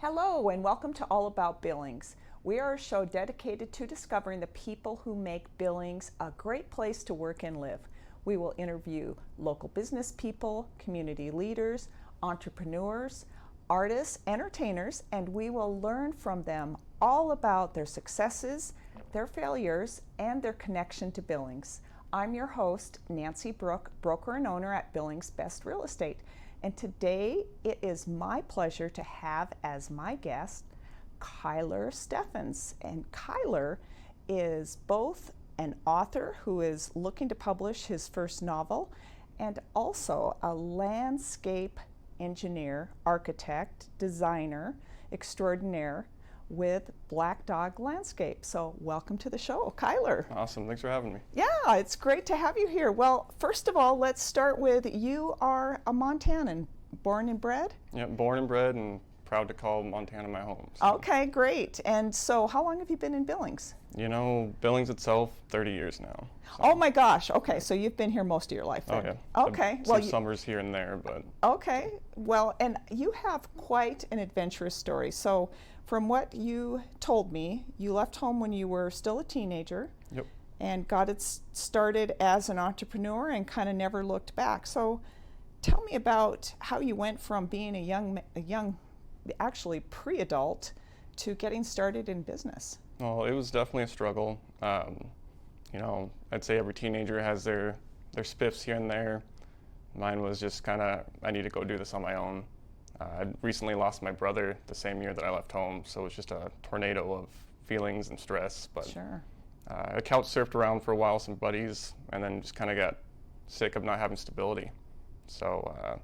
Hello and welcome to All About Billings. We are a show dedicated to discovering the people who make Billings a great place to work and live. We will interview local business people, community leaders, entrepreneurs, artists, entertainers, and we will learn from them all about their successes, their failures, and their connection to Billings. I'm your host, Nancy Brook, broker and owner at Billings Best Real Estate. And today it is my pleasure to have as my guest Kyler Steffens. And Kyler is both an author who is looking to publish his first novel and also a landscape engineer, architect, designer extraordinaire with Black Dog Landscape. So welcome to the show, Kyler. Awesome, thanks for having me. Yeah, it's great to have you here. Well, first of all, let's start with you are a Montanan, born and bred? Yeah, born and bred and proud to call Montana my home. So. Okay, great. And so how long have you been in Billings? You know, Billings itself, 30 years now. So. Oh my gosh, okay, so you've been here most of your life then. Oh yeah. Okay. Some summers here and there, but. Okay, well, and you have quite an adventurous story. So from what you told me, you left home when you were still a teenager. Yep. And got it started as an entrepreneur and kind of never looked back. So tell me about how you went from being a young, actually pre-adult, to getting started in business. Well, it was definitely a struggle. You know, I'd say every teenager has their spiffs here and there. Mine was just kind of, I need to go do this on my own. I'd recently lost my brother the same year that I left home, so it was just a tornado of feelings and stress. But sure. I couch surfed around for a while with some buddies, and then just kind of got sick of not having stability. So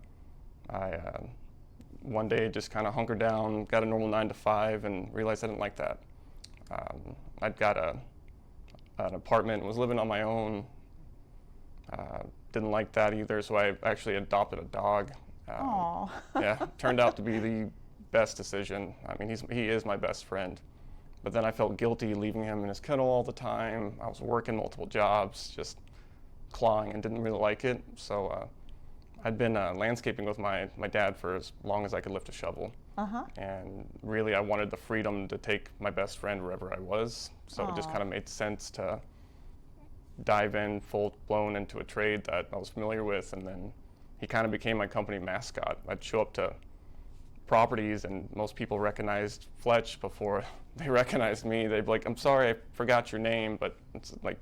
I one day just kind of hunkered down, got a normal 9 to 5, and realized I didn't like that. I'd got an apartment, was living on my own. Didn't like that either, so I actually adopted a dog. Yeah, turned out to be the best decision. I mean, he is my best friend. But then I felt guilty leaving him in his kennel all the time. I was working multiple jobs, just clawing, and didn't really like it. So I'd been landscaping with my dad for as long as I could lift a shovel. And really I wanted the freedom to take my best friend wherever I was. So it just kind of made sense to dive in full-blown into a trade that I was familiar with, and then he kind of became my company mascot. I'd show up to properties and most people recognized Fletch before they recognized me. They'd be like, I'm sorry, I forgot your name, but it's like,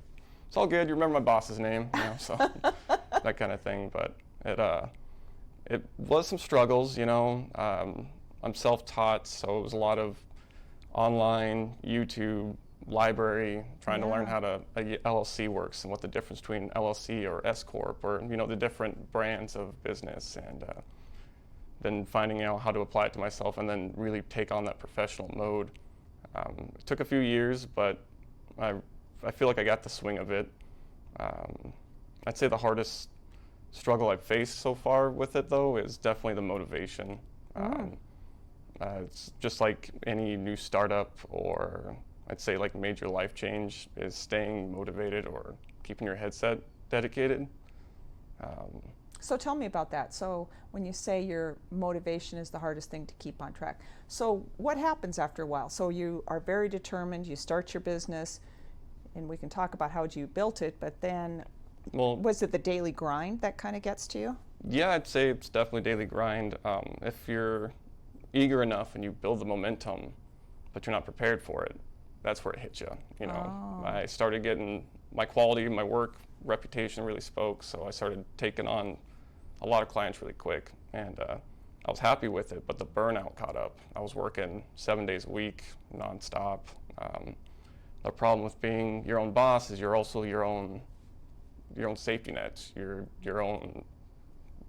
it's all good, you remember my boss's name, you know, so that kind of thing. But it was some struggles, you know. I'm self-taught, so it was a lot of online, YouTube, library, trying to learn how a LLC works and what the difference between LLC or S Corp, or you know, the different brands of business, and then finding out how to apply it to myself and then really take on that professional mode. It took a few years, but I feel like I got the swing of it. I'd say the hardest struggle I've faced so far with it, though, is definitely the motivation. It's just like any new startup, or I'd say like major life change, is staying motivated or keeping your headset dedicated. So tell me about that. So when you say your motivation is the hardest thing to keep on track, so what happens after a while? So you are very determined, you start your business, and we can talk about how you built it, but then was it the daily grind that kind of gets to you? Yeah, I'd say it's definitely daily grind. If you're eager enough and you build the momentum, but you're not prepared for it, that's where it hits you. You know, I started getting my quality, my work reputation really spoke, so I started taking on a lot of clients really quick, and I was happy with it, but the burnout caught up. I was working 7 days a week, nonstop. The problem with being your own boss is you're also your own safety net, your own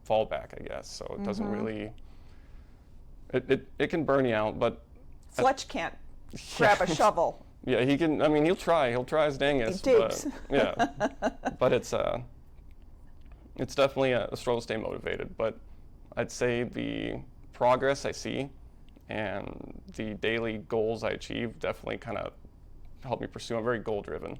fallback, I guess. So it doesn't really, it can burn you out, but Fletch can't grab a shovel. Yeah, he can. I mean, he'll try his dangest. He digs. But, yeah, but it's definitely a struggle to stay motivated. But I'd say the progress I see and the daily goals I achieve definitely kind of help me pursue. I'm very goal driven.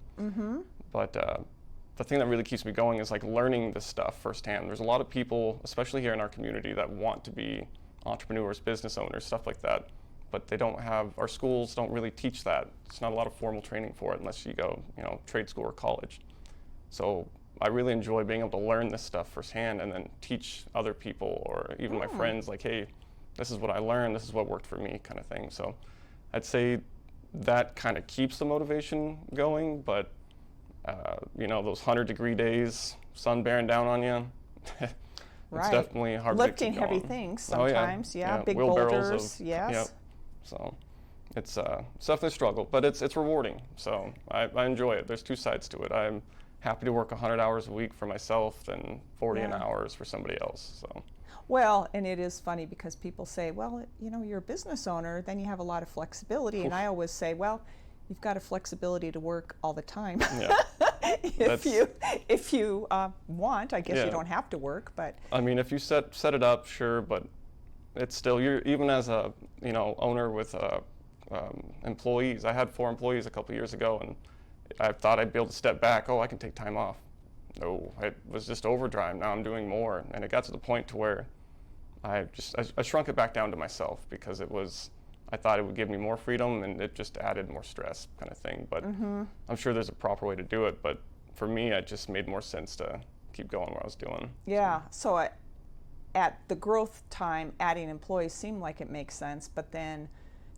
But the thing that really keeps me going is like learning this stuff firsthand. There's a lot of people, especially here in our community, that want to be entrepreneurs, business owners, stuff like that. but they don't have, our schools don't really teach that. It's not a lot of formal training for it unless you go, trade school or college. So I really enjoy being able to learn this stuff firsthand and then teach other people or even my friends, like, hey, this is what I learned, this is what worked for me, kind of thing. So I'd say that kind of keeps the motivation going, but those 100-degree days, sun bearing down on you, it's definitely hard Lifting to keep going. heavy things sometimes, big wheelbarrows boulders, yes. Yep. So it's definitely a struggle, but it's rewarding. So I enjoy it. There's two sides to it. I'm happy to work 100 hours a week for myself than 40 hours for somebody else. So. Well, and it is funny because people say, well, you're a business owner, then you have a lot of flexibility. And I always say, well, you've got a flexibility to work all the time. Yeah. if you want, I guess you don't have to work, but. I mean, if you set it up, sure, but it's still, you're even as a owner with employees. I had 4 employees a couple years ago, and I thought I'd be able to step back. Oh, I can take time off. No, it was just overdrive. Now I'm doing more, and it got to the point to where I shrunk it back down to myself because I thought it would give me more freedom, and it just added more stress, kind of thing. But I'm sure there's a proper way to do it. But for me, it just made more sense to keep going what I was doing. Yeah. So at the growth time, adding employees seemed like it makes sense, but then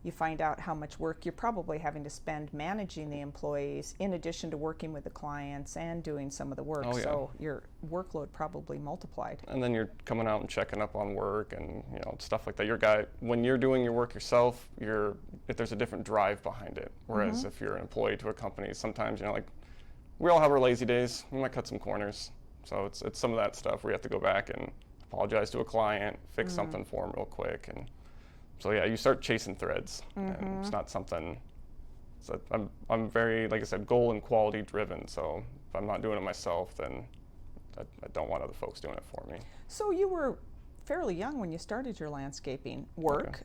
you find out how much work you're probably having to spend managing the employees in addition to working with the clients and doing some of the work. Oh, yeah. So your workload probably multiplied. And then you're coming out and checking up on work and stuff like that. When you're doing your work yourself, there's a different drive behind it. Whereas if you're an employee to a company, sometimes we all have our lazy days. We might cut some corners. So it's some of that stuff where you have to go back and apologize to a client, fix something for them real quick, and so yeah, you start chasing threads, and it's not something. So I'm very, like I said, goal and quality driven. So if I'm not doing it myself, then I don't want other folks doing it for me. So you were fairly young when you started your landscaping work. Okay.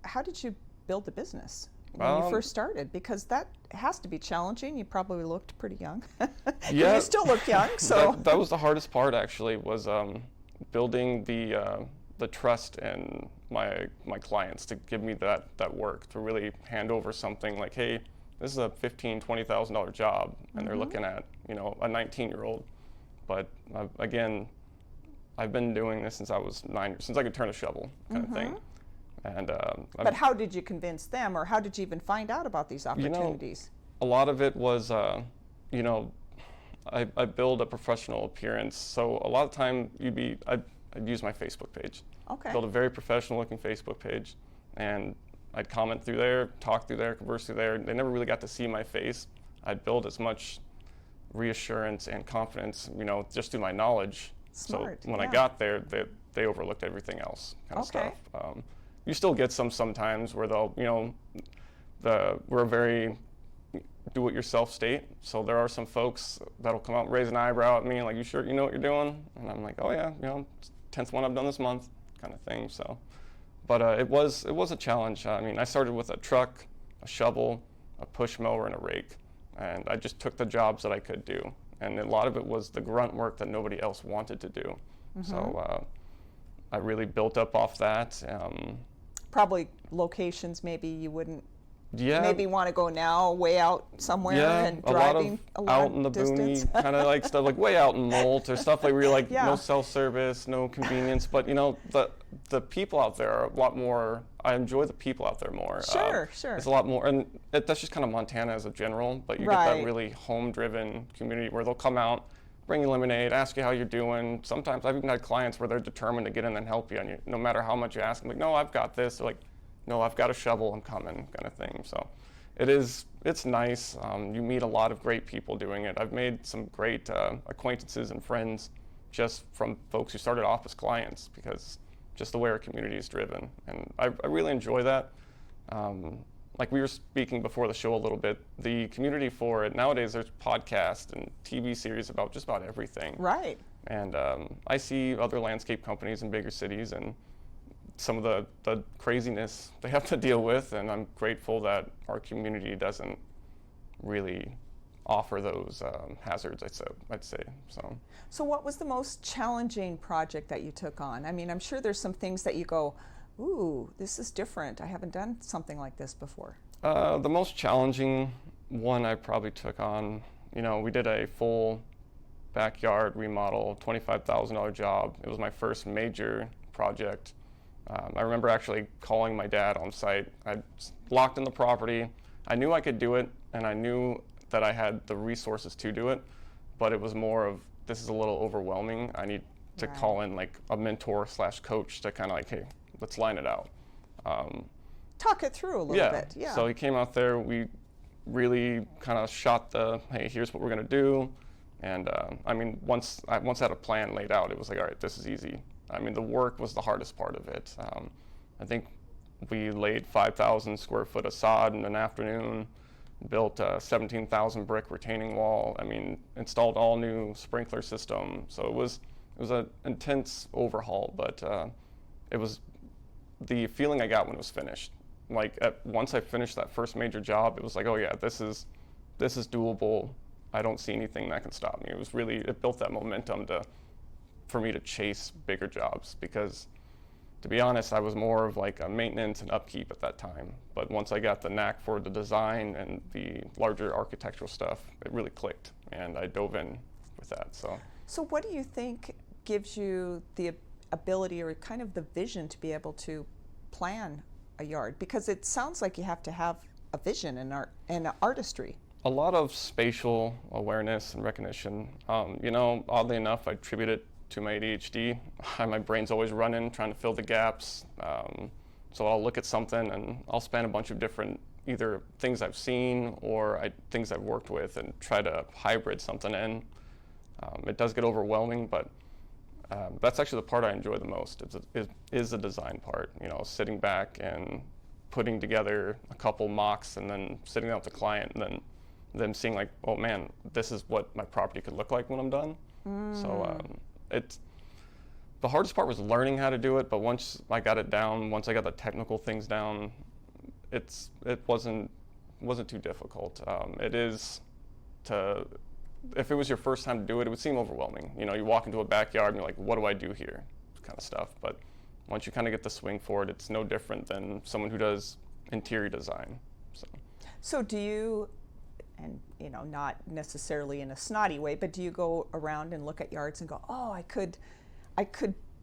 How did you build the business when you first started? Because that has to be challenging. You probably looked pretty young. Yeah, you still look young. So that was the hardest part actually, was building the trust in my clients to give me that work, to really hand over something like, hey, this is a $15,000-$20,000 job, and they're looking at a 19-year-old. But again, I've been doing this since I was 9, since I could turn a shovel, kind of thing. And but how did you convince them, or how did you even find out about these opportunities? A lot of it was, I build a professional appearance. So a lot of time I'd use my Facebook page. Okay. Build a very professional-looking Facebook page, and I'd comment through there, talk through there, converse through there. They never really got to see my face. I'd build as much reassurance and confidence, just through my knowledge. Smart. So when I got there, they overlooked everything else, kind of stuff. You still get sometimes where they'll, we're a very do-it-yourself state. So there are some folks that'll come out and raise an eyebrow at me, like, you sure you know what you're doing? And I'm like, oh yeah, 10th one I've done this month, kind of thing. So, but it was a challenge. I mean, I started with a truck, a shovel, a push mower, and a rake, and I just took the jobs that I could do. And a lot of it was the grunt work that nobody else wanted to do. So I really built up off that. Probably locations maybe you wouldn't Yeah. maybe want to go now way out somewhere and driving a lot out in the distance. boony, kind of like stuff like way out in Molt or stuff like where you're like Yeah. no self-service, no convenience. But the people out there are a lot more. I enjoy the people out there more. Sure. It's a lot more, and that's just kind of Montana as a general. But you get Right. that really home-driven community where they'll come out, bring you lemonade, ask you how you're doing. Sometimes I've even had clients where they're determined to get in and help you, and no matter how much you ask them, like, no, I've got this. They're like, no, I've got a shovel, I'm coming, kind of thing. So it's nice. You meet a lot of great people doing it. I've made some great acquaintances and friends just from folks who started off as clients, because just the way our community is driven. And I really enjoy that. Like we were speaking before the show a little bit, the community for it, nowadays there's podcasts and TV series about just about everything. Right. And I see other landscape companies in bigger cities and some of the craziness they have to deal with, and I'm grateful that our community doesn't really offer those hazards, I'd say. So what was the most challenging project that you took on? I mean, I'm sure there's some things that you go, Ooh, this is different. I haven't done something like this before. The most challenging one I probably took on, we did a full backyard remodel, $25,000 job. It was my first major project. I remember actually calling my dad on site. I locked in the property. I knew I could do it, and I knew that I had the resources to do it, but it was more of, this is a little overwhelming. I need to call in like a mentor / coach to kind of like, hey, let's line it out. Talk it through a little bit. Yeah. So he came out there. We really kind of shot hey, here's what we're going to do. And once I had a plan laid out, it was like, all right, this is easy. The work was the hardest part of it. I think we laid 5,000 square foot of sod in an afternoon, built a 17,000 brick retaining wall. Installed all new sprinkler system. So it was an intense overhaul, but it was the feeling I got when it was finished. Once I finished that first major job, it was like, oh yeah, this is doable. I don't see anything that can stop me. It built that momentum for me to chase bigger jobs, because to be honest, I was more of like a maintenance and upkeep at that time. But once I got the knack for the design and the larger architectural stuff, it really clicked, and I dove in with that. So what do you think gives you the ability or kind of the vision to be able to plan a yard? Because it sounds like you have to have a vision and artistry. A lot of spatial awareness and recognition. Oddly enough, I attribute it to my ADHD. My brain's always running, trying to fill the gaps. So I'll look at something and I'll span a bunch of different either things I've seen or things I've worked with and try to hybrid something in. It does get overwhelming, but that's actually the part I enjoy the most, is the design part. Sitting back and putting together a couple mocks and then sitting down with the client and then them seeing like, oh man, this is what my property could look like when I'm done. So the hardest part was learning how to do it, but once I got it down, once I got the technical things down, it wasn't too difficult. If it was your first time to do it, it would seem overwhelming. You walk into a backyard and you're like, what do I do here? Kind of stuff. But once you kind of get the swing for it, it's no different than someone who does interior design. So do you, and not necessarily in a snotty way, but do you go around and look at yards and go, oh, I could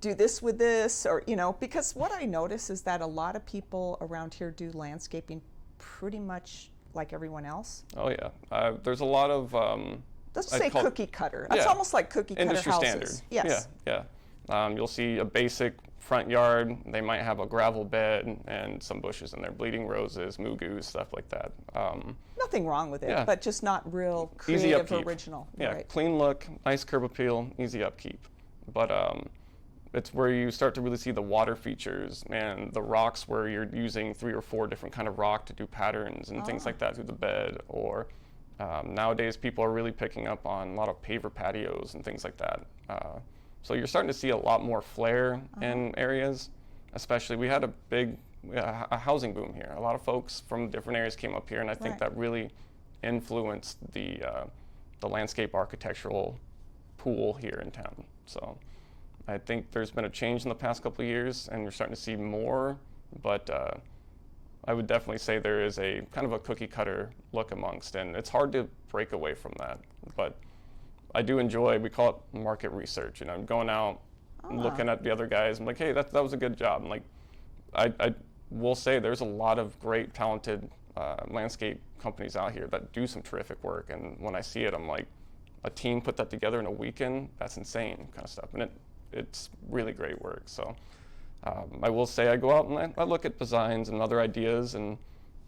do this with this, or because what I notice is that a lot of people around here do landscaping pretty much like everyone else. Oh yeah, there's a lot of let's say cookie cutter. It's almost like cookie cutter industry houses. Standard. Yes. Yeah. You'll see a basic front yard. They might have a gravel bed and some bushes in there, bleeding roses, mugus, stuff like that. Nothing wrong with it, yeah. but just not real Easy creative, upkeep. original. Yeah, Right. Clean look, nice curb appeal, easy upkeep. But it's where you start to really see the water features and the rocks, where you're using 3 or 4 different kind of rock to do patterns and things like that through the bed. Or nowadays people are really picking up on a lot of paver patios and things like that. So you're starting to see a lot more flair in areas. Especially, we had a housing boom here. A lot of folks from different areas came up here, and I think that really influenced the landscape architectural pool here in town. So I think there's been a change in the past couple of years, and you're starting to see more, but I would definitely say there is a kind of a cookie cutter look amongst, and it's hard to break away from that. But I do enjoy, we call it market research, and I'm going out looking at the other guys. I'm like, hey, that was a good job. And like, I will say there's a lot of great, talented landscape companies out here that do some terrific work. And when I see it, I'm like, a team put that together in a weekend, that's insane kind of stuff. And it's really great work. So I will say I go out and I look at designs and other ideas, and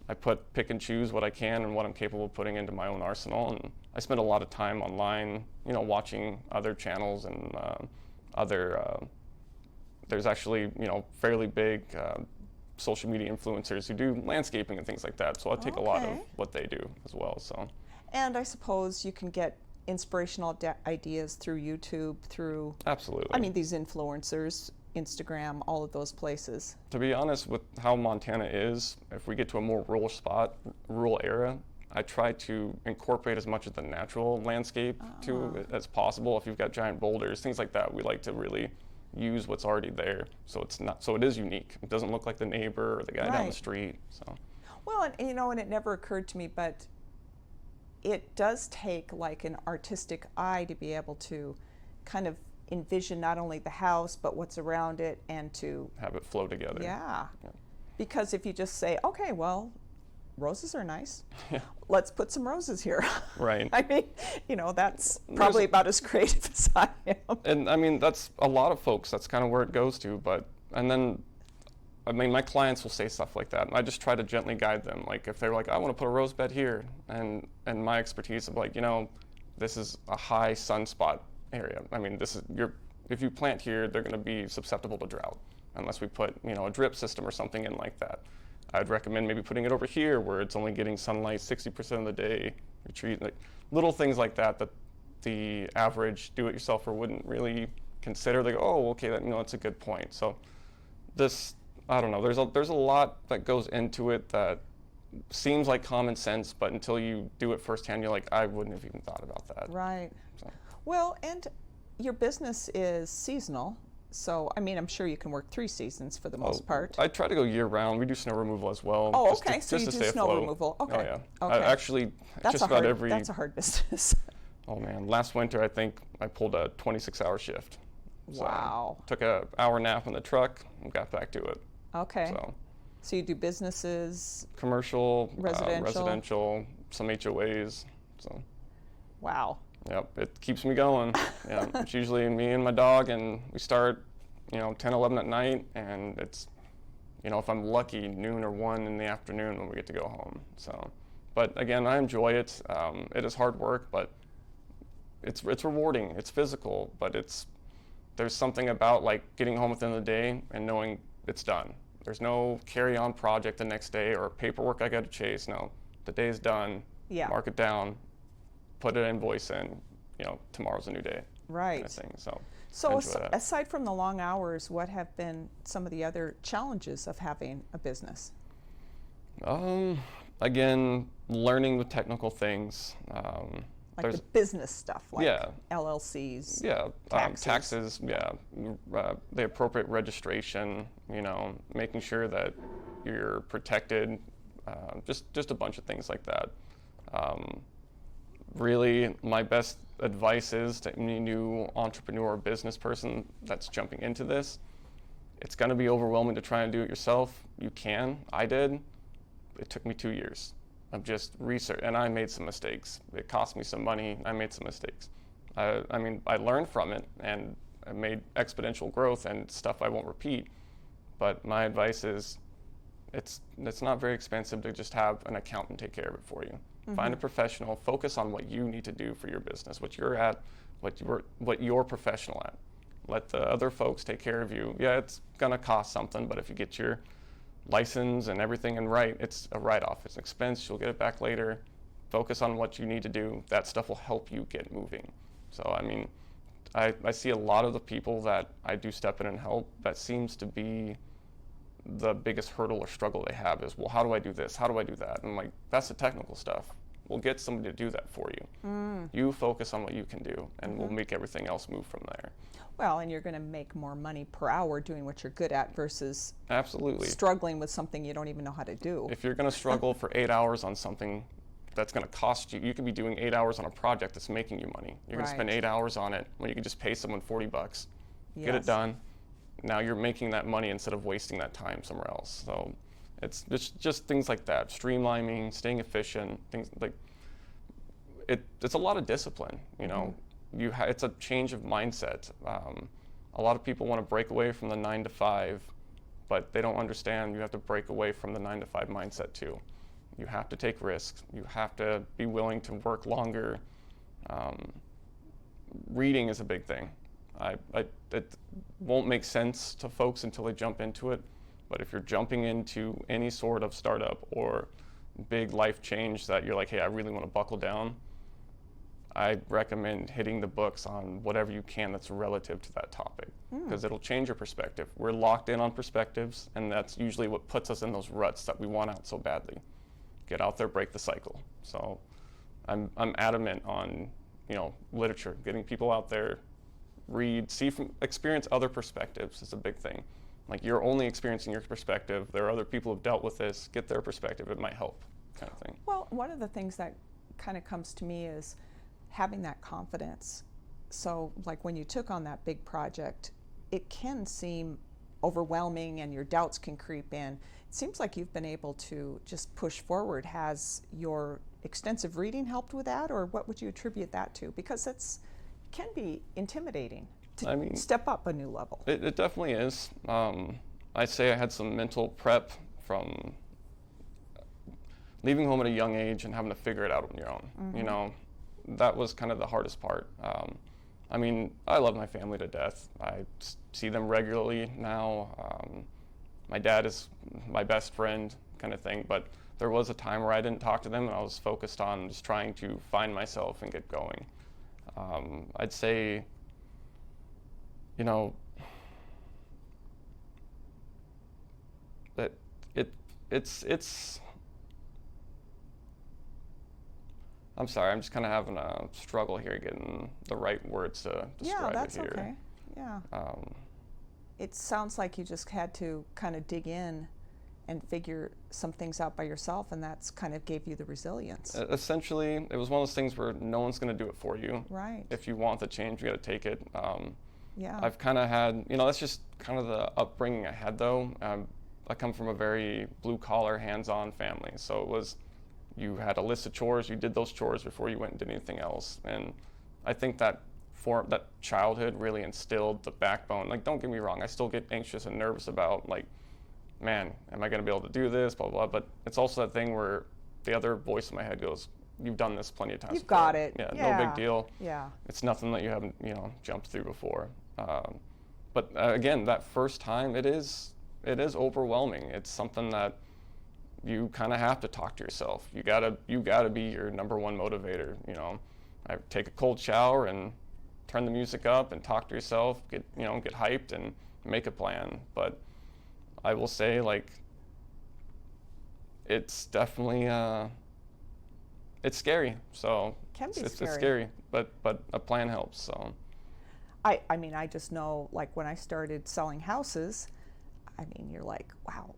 I pick and choose what I can and what I'm capable of putting into my own arsenal. And I spend a lot of time online, watching other channels and there's actually, fairly big social media influencers who do landscaping and things like that. So I take a lot of what they do as well. So. And I suppose you can get inspirational ideas through YouTube, through absolutely. These influencers, Instagram, all of those places. To be honest, with how Montana is, if we get to a more rural area, I try to incorporate as much of the natural landscape to it as possible. If you've got giant boulders, things like that, we like to really use what's already there, so it is unique. It doesn't look like the neighbor or the guy down the Right. street. So Well, and and it never occurred to me, but it does take like an artistic eye to be able to kind of envision not only the house but what's around it, and to have it flow together. yeah. Yeah. Because if you just say, okay, well, roses are nice, Yeah. let's put some roses here. Right. I mean, that's probably about as creative as I am. And I mean, that's a lot of folks, that's kind of where it goes to. And then, I mean, my clients will say stuff like that, and I just try to gently guide them. Like, if they're like, I want to put a rose bed here, and my expertise of like, this is a high sunspot area. I mean, if you plant here, they're going to be susceptible to drought unless we put, a drip system or something in like that. I'd recommend maybe putting it over here where it's only getting sunlight 60% of the day. Like little things like that the average do-it-yourselfer wouldn't really consider. They go, oh, okay, that's a good point. So I don't know. There's a lot that goes into it that seems like common sense, but until you do it firsthand, you're like, I wouldn't have even thought about that. Right. So. Well, and your business is seasonal. So, I mean, I'm sure you can work 3 seasons for the most part. I try to go year round. We do snow removal as well. Oh, okay. So you do snow afloat. removal. Okay. Oh, yeah. Okay. Actually, That's just about every. That's a hard business. Oh man, last winter I think I pulled a 26-hour shift. So Wow. Took an hour nap in the truck and got back to it. Okay. So So you do businesses, commercial, residential, some HOAs. So. Wow. Yep, it keeps me going. Yeah, it's usually me and my dog, and we start, 10, 11 at night, and it's, if I'm lucky, noon or 1 in the afternoon when we get to go home. So, but again, I enjoy it. It is hard work, but it's rewarding. It's physical, but there's something about like getting home at the end of the day and knowing it's done. There's no carry-on project the next day or paperwork I got to chase. No, the day's done. Yeah. Mark it down. Put an invoice in, tomorrow's a new day. Right. Kind of thing. So So aside from the long hours, what have been some of the other challenges of having a business? Again, learning the technical things. Like the business stuff, like yeah. LLCs, yeah, taxes. yeah, the appropriate registration, making sure that you're protected, just a bunch of things like that. Really, my best advice is to any new entrepreneur or business person that's jumping into this, it's going to be overwhelming to try and do it yourself. You can. I did. It took me 2 years of just research, and I made some mistakes. It cost me some money. I made some mistakes. I mean, I learned from it, and I made exponential growth and stuff I won't repeat. But my advice is, it's not very expensive to just have an accountant take care of it for you. Mm-hmm. Find a professional. Focus on what you need to do for your business, what you're at, what you're professional at. Let the other folks take care of you. Yeah, it's gonna cost something, but if you get your license and everything in right, it's a write-off. It's an expense. You'll get it back later. Focus on what you need to do. That stuff will help you get moving. So I mean, I see a lot of the people that I do step in and help, that seems to be the biggest hurdle or struggle they have is, well, how do I do this? How do I do that? And I'm like, that's the technical stuff. We'll get somebody to do that for you. Mm. You focus on what you can do, and we'll make everything else move from there. Well, and you're going to make more money per hour doing what you're good at versus absolutely struggling with something you don't even know how to do. If you're going to struggle for 8 hours on something that's going to cost you, you could be doing 8 hours on a project that's making you money. You're going to spend 8 hours on it when you can just pay someone $40, get it done. Now you're making that money instead of wasting that time somewhere else. So it's just things like that, streamlining, staying efficient, things like it's a lot of discipline, it's a change of mindset. A lot of people want to break away from the 9 to 5, but they don't understand you have to break away from the 9 to 5 mindset too. You have to take risks. You have to be willing to work longer. Reading is a big thing. It won't make sense to folks until they jump into it, but if you're jumping into any sort of startup or big life change that you're like, hey, I really want to buckle down, I recommend hitting the books on whatever you can that's relative to that topic, because it'll change your perspective. We're locked in on perspectives, and that's usually what puts us in those ruts that we want out so badly. Get out there, break the cycle. So I'm adamant on, literature, getting people out there, read, experience other perspectives is a big thing. Like, you're only experiencing your perspective. There are other people who've dealt with this. Get their perspective. It might help, kind of thing. Well, one of the things that kind of comes to me is having that confidence. So, like when you took on that big project, it can seem overwhelming and your doubts can creep in. It seems like you've been able to just push forward. Has your extensive reading helped with that, or what would you attribute that to? Because it can be intimidating to step up a new level. It definitely is. I'd say I had some mental prep from leaving home at a young age and having to figure it out on your own. Mm-hmm. You know, that was kind of the hardest part. I mean, I love my family to death. I see them regularly now. My dad is my best friend, kind of thing, but there was a time where I didn't talk to them and I was focused on just trying to find myself and get going. I'd say, you know, that it's I'm sorry, I'm just kind of having a struggle here getting the right words to describe that's it here. okay. Yeah. It sounds like you just had to kind of dig in and figure some things out by yourself, and that's kind of gave you the resilience. Essentially, it was one of those things where no one's going to do it for you. Right. If you want the change, you got to take it. Yeah. I've kind of had, that's just kind of the upbringing I had, though. I come from a very blue-collar, hands-on family, so it was, you had a list of chores, you did those chores before you went and did anything else. And I think that childhood really instilled the backbone. Like, don't get me wrong, I still get anxious and nervous about, like, man, am I going to be able to do this, blah, blah, blah. But it's also that thing where the other voice in my head goes, you've done this plenty of times You've before. got it. Yeah, Yeah. no big deal. Yeah. It's nothing that you haven't, jumped through before. But again, that first time, it is overwhelming. It's something that you kind of have to talk to yourself. You gotta be your number one motivator. I take a cold shower and turn the music up and talk to yourself. Get hyped and make a plan. But I will say, like, it's definitely it's scary. So Can be it's scary. scary, but a plan helps. So I mean, I just know, like, when I started selling houses, I mean, you're like, wow,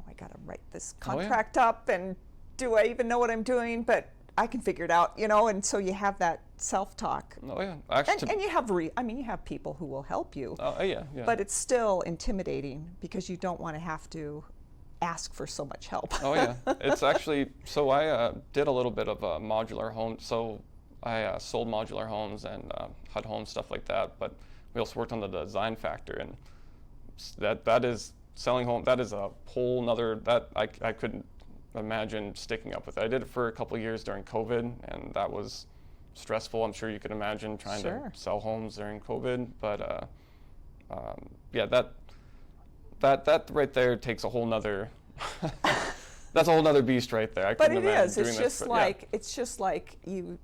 I got to write this contract up, and do I even know what I'm doing? But I can figure it out, and so you have that self-talk. Oh yeah, actually, and you have you have people who will help you. Oh yeah. But it's still intimidating because you don't want to have to ask for so much help. Oh yeah, it's actually, so I did a little bit of a modular home. So I sold modular homes and HUD homes, stuff like that. But we also worked on the design factor, and that is selling home. That is a whole nother, that I couldn't imagine sticking up with it. I did it for a couple of years during COVID, and that was stressful. I'm sure you can imagine trying to sell homes during COVID. But yeah, that right there takes a whole nother. That's a whole nother beast right there. But it is. It's just like you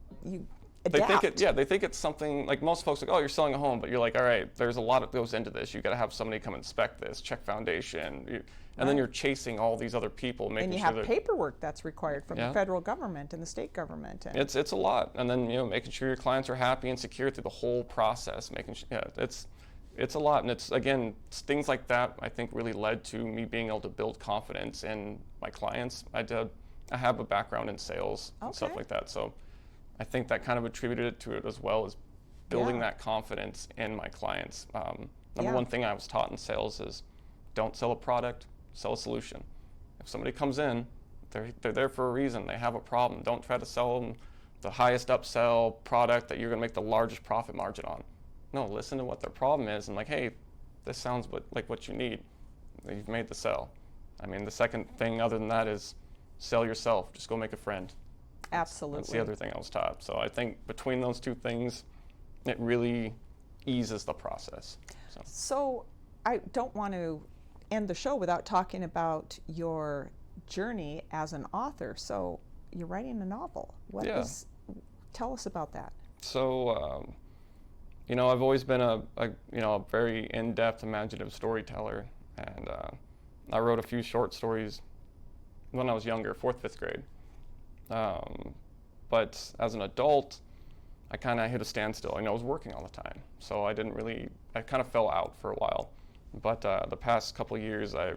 adapt. They think it's something, like, most folks are like, oh, you're selling a home, but you're like, all right, there's a lot that goes into this. You got to have somebody come inspect this, check foundation, and then you're chasing all these other people, making sure and you have paperwork that's required from the federal government and the state government. And it's a lot, and then making sure your clients are happy and secure through the whole process. Making sure, it's a lot, and it's things like that I think really led to me being able to build confidence in my clients. I have a background in sales and stuff like that, so I think that kind of attributed it to it as well, as building that confidence in my clients. Number one thing I was taught in sales is, don't sell a product, sell a solution. If somebody comes in, they're there for a reason. They have a problem. Don't try to sell them the highest upsell product that you're going to make the largest profit margin on. No, listen to what their problem is and, like, hey, this sounds like what you need. You've made the sell. I mean, the second thing other than that is sell yourself. Just go make a friend. Absolutely. That's the other thing I was taught. So I think between those two things, it really eases the process. So I don't want to end the show without talking about your journey as an author. So you're writing a novel. Tell us about that. So, I've always been a very in-depth, imaginative storyteller, and I wrote a few short stories when I was younger, 4th, 5th grade. But as an adult, I kind of hit a standstill. I was working all the time, so I kind of fell out for a while. But the past couple of years, I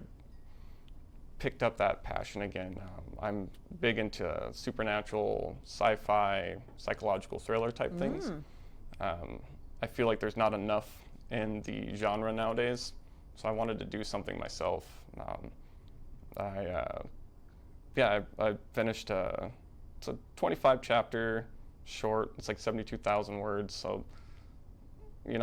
picked up that passion again. I'm big into supernatural, sci-fi, psychological thriller type things. I feel like there's not enough in the genre nowadays, so I wanted to do something myself. I finished it's a 25 chapter short. It's like 72,000 words, so it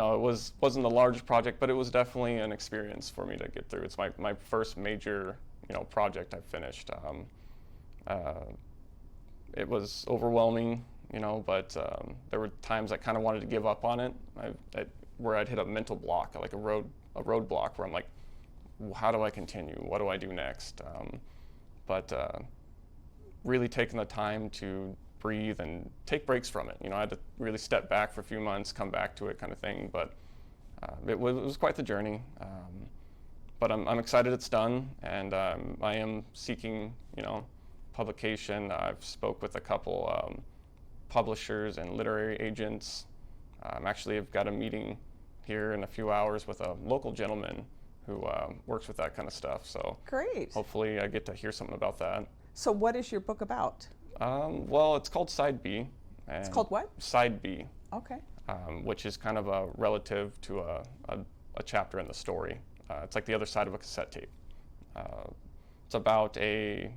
wasn't the largest project, but it was definitely an experience for me to get through. It's my first major project I've finished. It was overwhelming, but there were times I kind of wanted to give up on it. Where I'd hit a mental block, like a roadblock, where I'm like, how do I continue? What do I do next? But really taking the time to breathe and take breaks from it. I had to really step back for a few months, come back to it, kind of thing. But it was quite the journey. But I'm excited it's done, and I am seeking, publication. I've spoke with a couple publishers and literary agents. Actually, I've got a meeting here in a few hours with a local gentleman who works with that kind of stuff. So great. Hopefully, I get to hear something about that. So, what is your book about? Well, it's called Side B. It's called what? Side B. Okay. Which is kind of a relative to a chapter in the story. It's like the other side of a cassette tape. It's about a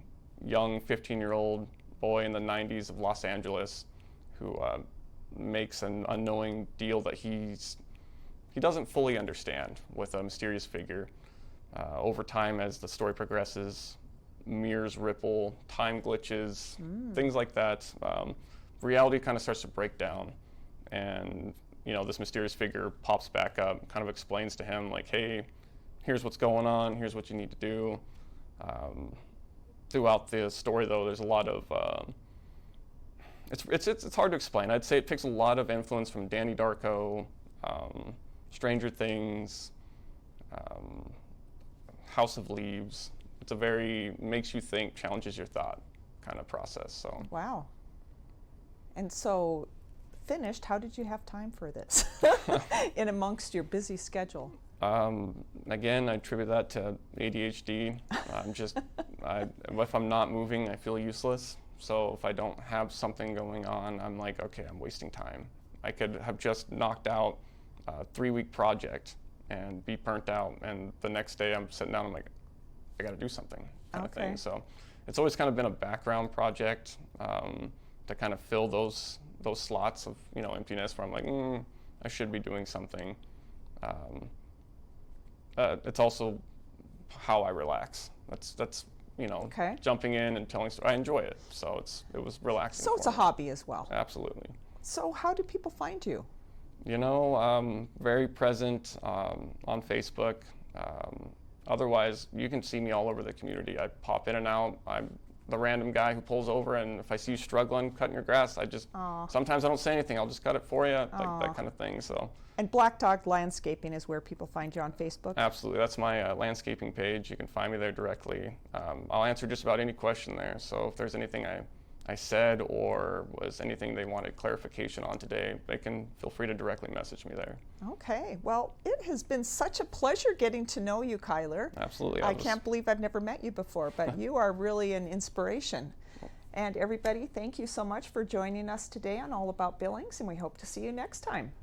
young 15-year-old boy in the 90s of Los Angeles who makes an unknowing deal that he doesn't fully understand with a mysterious figure. Over time, as the story progresses, mirrors ripple, time glitches, things like that. Reality kind of starts to break down, and this mysterious figure pops back up, kind of explains to him like, hey, here's what's going on, here's what you need to do. Throughout the story, though, there's a lot of it's hard to explain. I'd say it takes a lot of influence from Danny Darko, Stranger Things, House of Leaves. It's a very makes you think, challenges your thought kind of process. So wow. And so, finished, how did you have time for this in amongst your busy schedule? Again, I attribute that to ADHD. If I'm not moving, I feel useless. So if I don't have something going on, I'm like, okay, I'm wasting time. I could have just knocked out a 3-week project and be burnt out, and the next day I'm sitting down, I'm like, I got to do something, kind of thing. So it's always kind of been a background project to kind of fill those slots of emptiness where I'm like, I should be doing something. It's also how I relax. That's jumping in and telling stories. I enjoy it, so it was relaxing. So it's a hobby as well. Absolutely. So how do people find you? Very present on Facebook. Otherwise, you can see me all over the community. I pop in and out. I'm the random guy who pulls over, and if I see you struggling cutting your grass, sometimes I don't say anything. I'll just cut it for you, like that kind of thing. So. And Black Dog Landscaping is where people find you on Facebook? Absolutely. That's my landscaping page. You can find me there directly. I'll answer just about any question there. So if there's anything I said or was anything they wanted clarification on today, they can feel free to directly message me there. Okay. Well, it has been such a pleasure getting to know you, Kyler. Absolutely. I can't believe I've never met you before, but you are really an inspiration. And everybody, thank you so much for joining us today on All About Billings, and we hope to see you next time.